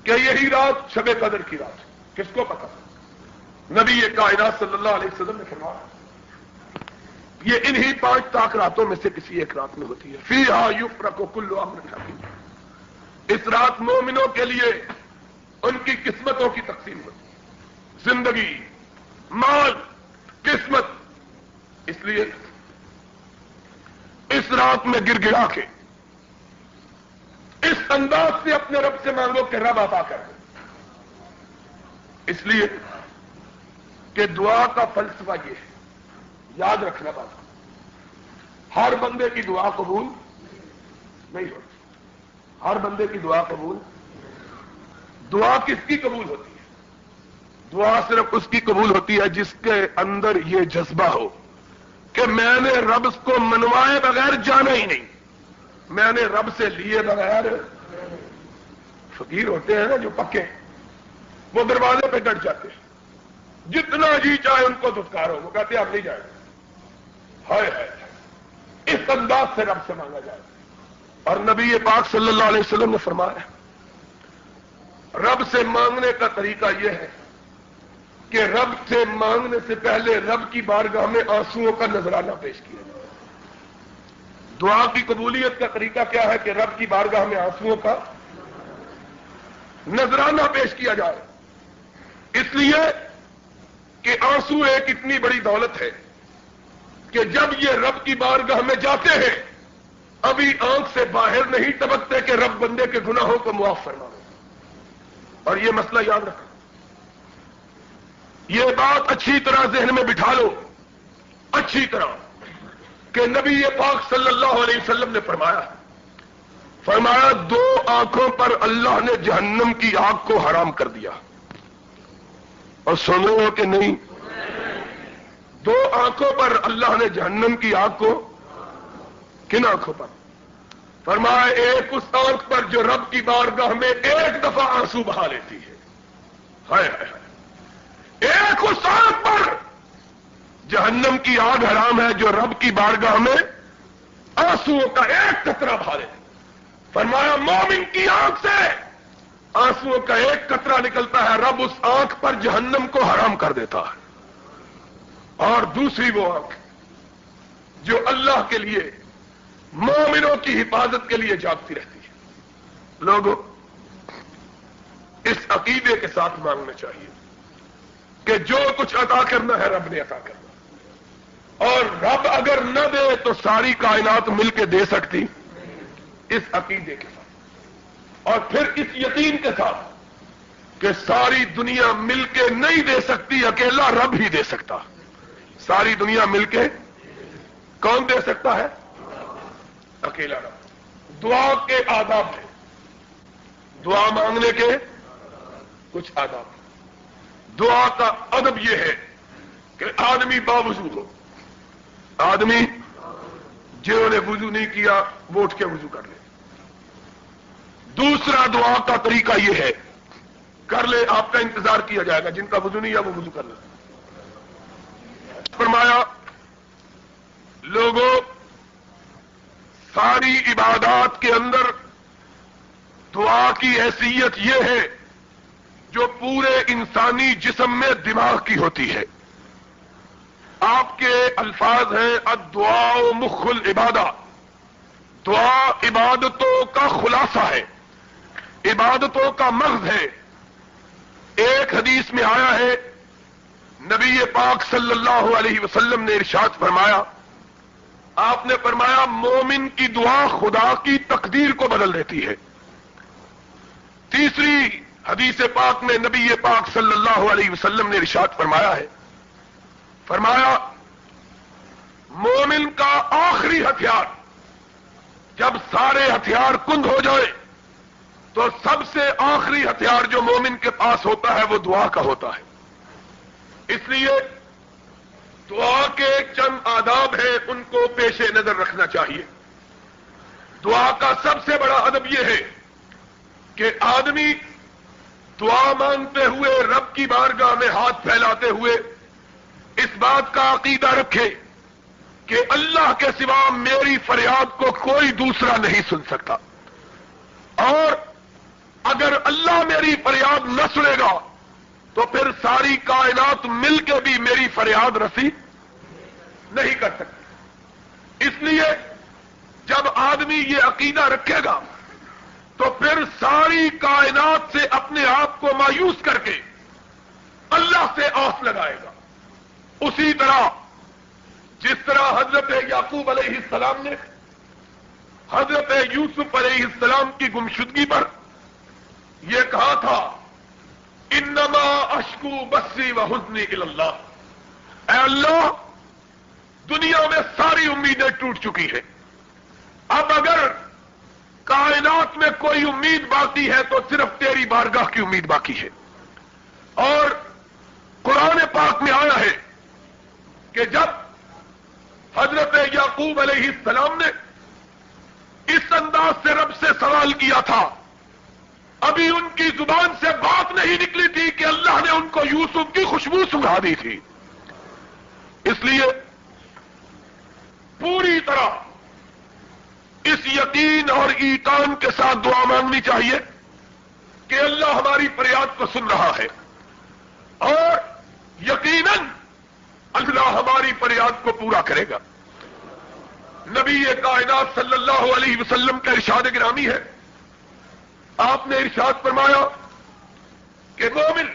کہ یہی رات شب قدر کی رات ہے؟ کس کو پتا؟ نبی کائنات صلی اللہ علیہ وسلم نے فرمایا یہ انہی 5 طاق راتوں میں سے کسی ایک رات میں ہوتی ہے. فیہا یفرق کل امر حکیم. اس رات مومنوں کے لیے ان کی قسمتوں کی تقسیم ہوتی ہے. زندگی، مال، قسمت. اس لیے اس رات میں گر گڑا کے اس انداز سے اپنے رب سے مانگو کہ رب عطا کر دے. اس لیے کہ دعا کا فلسفہ یہ ہے، یاد رکھنا بات، ہر بندے کی دعا قبول نہیں ہوتی. ہر بندے کی دعا قبول. دعا کس کی قبول ہوتی ہے؟ دعا صرف اس کی قبول ہوتی ہے جس کے اندر یہ جذبہ ہو کہ میں نے رب کو منوائے بغیر جانا ہی نہیں، میں نے رب سے لیے بغیر. فقیر ہوتے ہیں نا جو پکے، وہ دروازے پہ ڈٹ جاتے ہیں، جتنا جی چاہے ان کو دھتکارو، وہ کہتے ہیں آپ نہیں جائیں. ہائے ہائے، اس انداز سے رب سے مانگا جائے. اور نبی پاک صلی اللہ علیہ وسلم نے فرمایا رب سے مانگنے کا طریقہ یہ ہے کہ رب سے مانگنے سے پہلے رب کی بارگاہ میں آنسوؤں کا نذرانہ پیش کیا جائے. دعا کی قبولیت کا طریقہ کیا ہے کہ رب کی بارگاہ میں آنسوؤں کا نذرانہ پیش کیا جائے. اس لیے کہ آنسو ایک اتنی بڑی دولت ہے کہ جب یہ رب کی بارگاہ میں جاتے ہیں ابھی آنکھ سے باہر نہیں ٹپکتے کہ رب بندے کے گناہوں کو معاف فرما دے. اور یہ مسئلہ یاد رکھو، یہ بات اچھی طرح ذہن میں بٹھا لو اچھی طرح کہ نبی پاک صلی اللہ علیہ وسلم نے فرمایا 2 آنکھوں پر اللہ نے جہنم کی آگ کو حرام کر دیا. اور سن رہے ہو کہ نہیں؟ 2 آنکھوں پر اللہ نے جہنم کی آگ کو، کن آنکھوں پر؟ فرمایا ایک اس آنکھ پر جو رب کی بارگاہ میں ایک دفعہ آنسو بہا لیتی ہے. ہائے ہائے ہائے، ایک اس آنکھ پر جہنم کی آگ حرام ہے جو رب کی بارگاہ میں آنسوؤں کا ایک قطرہ بہا لیتی. فرمایا مومن کی آنکھ سے آنسوؤں کا ایک قطرہ نکلتا ہے، رب اس آنکھ پر جہنم کو حرام کر دیتا ہے. اور دوسری وہ آنکھ جو اللہ کے لیے مومنوں کی حفاظت کے لیے جاگتی رہتی ہے. لوگوں، اس عقیدے کے ساتھ مانگنا چاہیے کہ جو کچھ عطا کرنا ہے رب نے عطا کرنا، اور رب اگر نہ دے تو ساری کائنات مل کے دے سکتی. اس عقیدے کے ساتھ اور پھر اس یقین کے ساتھ کہ ساری دنیا مل کے نہیں دے سکتی، اکیلا رب ہی دے سکتا. ساری دنیا مل کے کون دے سکتا ہے؟ اکیلا رب. دعا کے آداب ہیں، دعا مانگنے کے کچھ آداب ہیں. دعا کا ادب یہ ہے کہ آدمی باوضو ہو. آدمی جنہوں نے وضو نہیں کیا وہ اٹھ کے وضو کر لے. دوسرا دعا کا طریقہ یہ ہے، کر لے، آپ کا انتظار کیا جائے گا، جن کا وضو نہیں ہے وہ وضو کر لے. فرمایا لوگوں، ساری عبادات کے اندر دعا کی حیثیت یہ ہے جو پورے انسانی جسم میں دماغ کی ہوتی ہے. آپ کے الفاظ ہیں الدعاء مخ العبادہ. دعا عبادتوں کا خلاصہ ہے، عبادتوں کا مغز ہے. ایک حدیث میں آیا ہے نبی پاک صلی اللہ علیہ وسلم نے ارشاد فرمایا، آپ نے فرمایا مومن کی دعا خدا کی تقدیر کو بدل دیتی ہے. تیسری حدیث پاک میں نبی پاک صلی اللہ علیہ وسلم نے ارشاد فرمایا ہے، فرمایا مومن کا آخری ہتھیار جب سارے ہتھیار کند ہو جائے تو سب سے آخری ہتھیار جو مومن کے پاس ہوتا ہے وہ دعا کا ہوتا ہے. اس لیے دعا کے چند آداب ہیں، ان کو پیش نظر رکھنا چاہیے. دعا کا سب سے بڑا ادب یہ ہے کہ آدمی دعا مانگتے ہوئے رب کی بارگاہ میں ہاتھ پھیلاتے ہوئے اس بات کا عقیدہ رکھے کہ اللہ کے سوا میری فریاد کو کوئی دوسرا نہیں سن سکتا، اور اگر اللہ میری میری فریاد نہ سنے گا تو پھر ساری کائنات مل کے بھی میری فریاد رسی نہیں کر سکتی۔ اس لیے جب آدمی یہ عقیدہ رکھے گا تو پھر ساری کائنات سے اپنے آپ کو مایوس کر کے اللہ سے آس لگائے گا۔ اسی طرح جس طرح حضرت یعقوب علیہ السلام نے حضرت یوسف علیہ السلام کی گمشدگی پر یہ کہا تھا انما اشکو بثی وحزنی الی اللہ، اے اللہ دنیا میں ساری امیدیں ٹوٹ چکی ہیں، اب اگر کائنات میں کوئی امید باقی ہے تو صرف تیری بارگاہ کی امید باقی ہے۔ اور قرآن پاک میں آیا ہے کہ جب حضرت یعقوب علیہ السلام نے اس انداز سے رب سے سوال کیا تھا، ابھی ان کی زبان سے بات نہیں نکلی تھی کہ اللہ نے ان کو یوسف کی خوشبو سنگھا دی تھی۔ اس لیے پوری طرح اس یقین اور ایقان کے ساتھ دعا مانگنی چاہیے کہ اللہ ہماری فریاد کو سن رہا ہے، اور یقیناً اللہ ہماری فریاد کو پورا کرے گا۔ نبی کائنات صلی اللہ علیہ وسلم کا ارشاد گرامی ہے، آپ نے ارشاد فرمایا کہ مومن،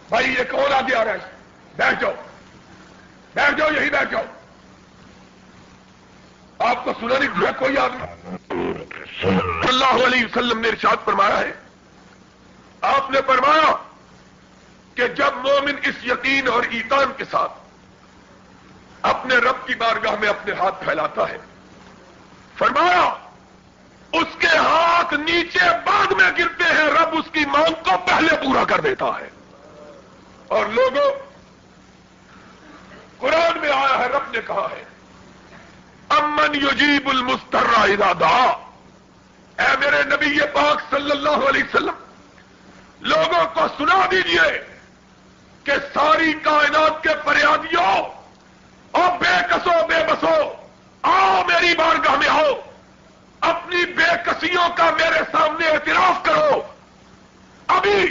بھائی یہ کون آگے آ رہا ہے، بیٹھ جاؤ بیٹھ جاؤ یہی بیٹھ جاؤ، آپ کو سنا نہیں دیا کوئی آدمی؟ صلی اللہ علیہ وسلم نے ارشاد فرمایا ہے، آپ نے فرمایا کہ جب مومن اس یقین اور ایقان کے ساتھ اپنے رب کی بارگاہ میں اپنے ہاتھ پھیلاتا ہے، فرمایا اس کے ہاتھ نیچے بعد میں گرتے ہیں، رب اس کی مانگ کو پہلے پورا کر دیتا ہے۔ اور لوگوں، قرآن میں آیا ہے، رب نے کہا ہے امن یجیب المضطر اذا دعا، اے میرے نبی پاک صلی اللہ علیہ وسلم لوگوں کو سنا دیجئے کہ ساری کائنات کے فریادیوں اور بے کسو بے بسو، آؤ میری بارگاہ میں آؤ، اپنی بے کسیوں کا میرے سامنے اعتراف کرو، ابھی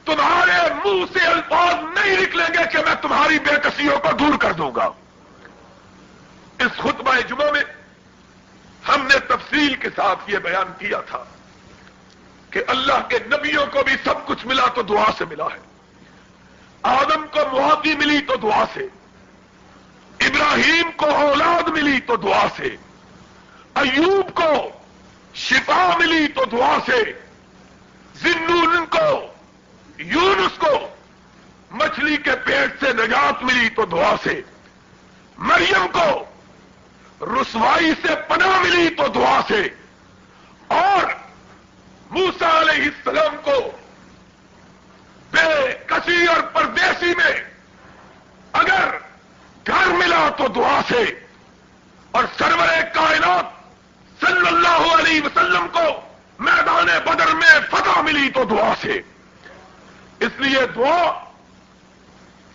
تمہارے منہ سے الفاظ نہیں نکلیں گے کہ میں تمہاری بے کسیوں کو دور کر دوں گا۔ اس خطبہ جمعہ میں ہم نے تفصیل کے ساتھ یہ بیان کیا تھا کہ اللہ کے نبیوں کو بھی سب کچھ ملا تو دعا سے ملا ہے، آدم کو معافی ملی تو دعا سے، ابراہیم کو اولاد ملی تو دعا سے، ایوب کو شفا ملی تو دعا سے، ذنون کو، یونس کو مچھلی کے پیٹ سے نجات ملی تو دعا سے، مریم کو رسوائی سے پناہ ملی تو دعا سے، اور موسیٰ علیہ السلام کو بے کسی اور پردیسی میں اگر گھر ملا تو دعا سے، اور سرور کائنات صلی اللہ علیہ وسلم کو میدان بدر میں فتح ملی تو دعا سے۔ اس لیے دعا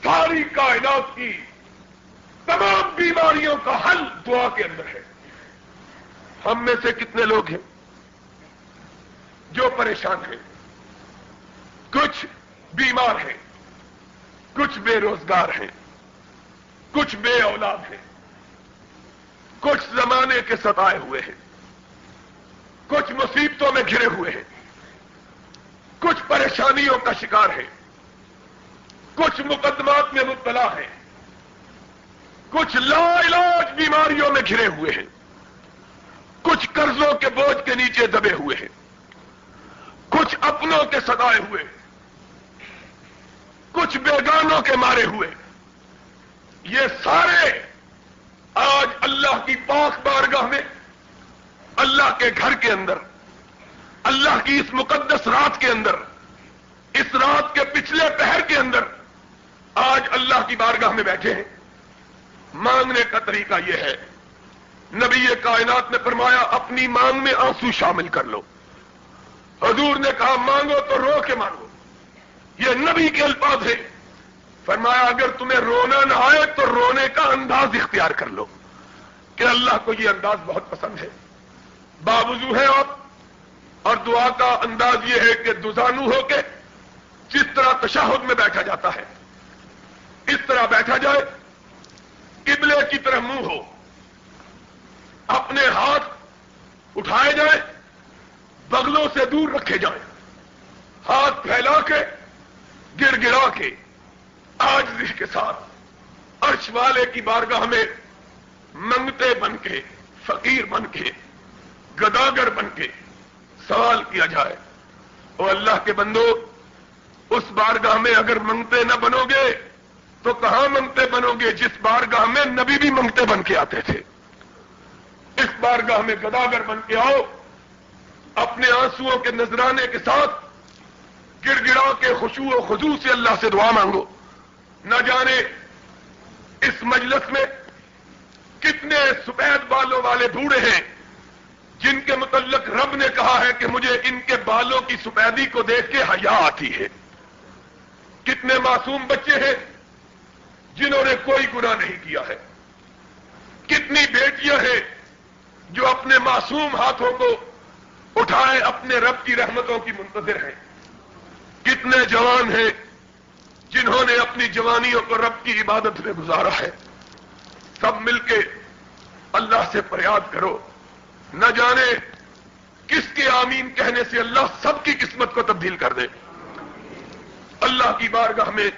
ساری کائنات کی تمام بیماریوں کا حل دعا کے اندر ہے۔ ہم میں سے کتنے لوگ ہیں جو پریشان ہیں، کچھ بیمار ہیں، کچھ بے روزگار ہیں، کچھ بے اولاد ہیں، کچھ زمانے کے ستائے ہوئے ہیں، کچھ مصیبتوں میں گھرے ہوئے ہیں، کچھ پریشانیوں کا شکار ہیں، کچھ مقدمات میں مبتلا ہیں، کچھ لا علاج بیماریوں میں گھرے ہوئے ہیں، کچھ قرضوں کے بوجھ کے نیچے دبے ہوئے ہیں، کچھ اپنوں کے ستائے ہوئے، کچھ بیگانوں کے مارے ہوئے۔ یہ سارے آج اللہ کی پاک بارگاہ میں، اللہ کے گھر کے اندر، اللہ کی اس مقدس رات کے اندر، اس رات کے پچھلے پہر کے اندر آج اللہ کی بارگاہ میں بیٹھے ہیں۔ مانگنے کا طریقہ یہ ہے، نبی کائنات نے فرمایا اپنی مانگ میں آنسو شامل کر لو۔ حضور نے کہا مانگو تو رو کے مانگو، یہ نبی کے الفاظ ہیں۔ فرمایا اگر تمہیں رونا نہ آئے تو رونے کا انداز اختیار کر لو، کہ اللہ کو یہ انداز بہت پسند ہے۔ باوضو ہے آپ، اور دعا کا انداز یہ ہے کہ دوزانو ہو کے جس طرح تشہد میں بیٹھا جاتا ہے اس طرح بیٹھا جائے، قبلے کی طرف منہ ہو، اپنے ہاتھ اٹھائے جائیں، بغلوں سے دور رکھے جائیں، ہاتھ پھیلا کے گر گرا کے عاجزی کے ساتھ عرش والے کی بارگاہ میں منگتے بن کے، فقیر بن کے، گداگر بن کے سوال کیا جائے، او اللہ کے بندو، اس بارگاہ میں اگر منگتے نہ بنو گے تو کہاں منگتے بنو گے جس بارگاہ میں نبی بھی منگتے بن کے آتے تھے؟ اس بارگاہ میں گداگر بن کے آؤ، اپنے آنسوؤں کے نذرانے کے ساتھ گر گڑا کے خشوع و خضوع سے اللہ سے دعا مانگو۔ نہ جانے اس مجلس میں کتنے سفید بالوں والے بوڑھے ہیں جن کے متعلق رب نے کہا ہے کہ مجھے ان کے بالوں کی سفیدی کو دیکھ کے حیا آتی ہے۔ کتنے معصوم بچے ہیں جنہوں نے کوئی گناہ نہیں کیا ہے۔ کتنی بیٹیاں ہیں جو اپنے معصوم ہاتھوں کو اٹھائے اپنے رب کی رحمتوں کی منتظر ہیں۔ کتنے جوان ہیں جنہوں نے اپنی جوانیوں کو رب کی عبادت میں گزارا ہے۔ سب مل کے اللہ سے فریاد کرو، نہ جانے کس کے آمین کہنے سے اللہ سب کی قسمت کو تبدیل کر دے۔ اللہ کی بارگاہ میں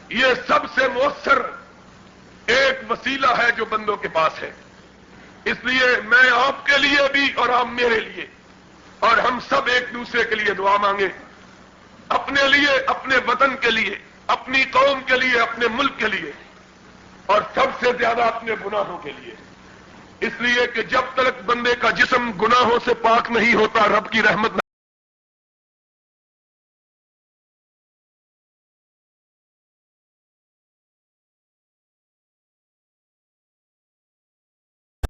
یہ سب سے مؤثر ایک وسیلہ ہے جو بندوں کے پاس ہے۔ اس لیے میں آپ کے لیے بھی اور آپ میرے لیے اور ہم سب ایک دوسرے کے لیے دعا مانگیں، اپنے لیے، اپنے وطن کے لیے، اپنی قوم کے لیے، اپنے ملک کے لیے، اور سب سے زیادہ اپنے گناہوں کے لیے۔ اس لیے کہ جب تک بندے کا جسم گناہوں سے پاک نہیں ہوتا رب کی رحمت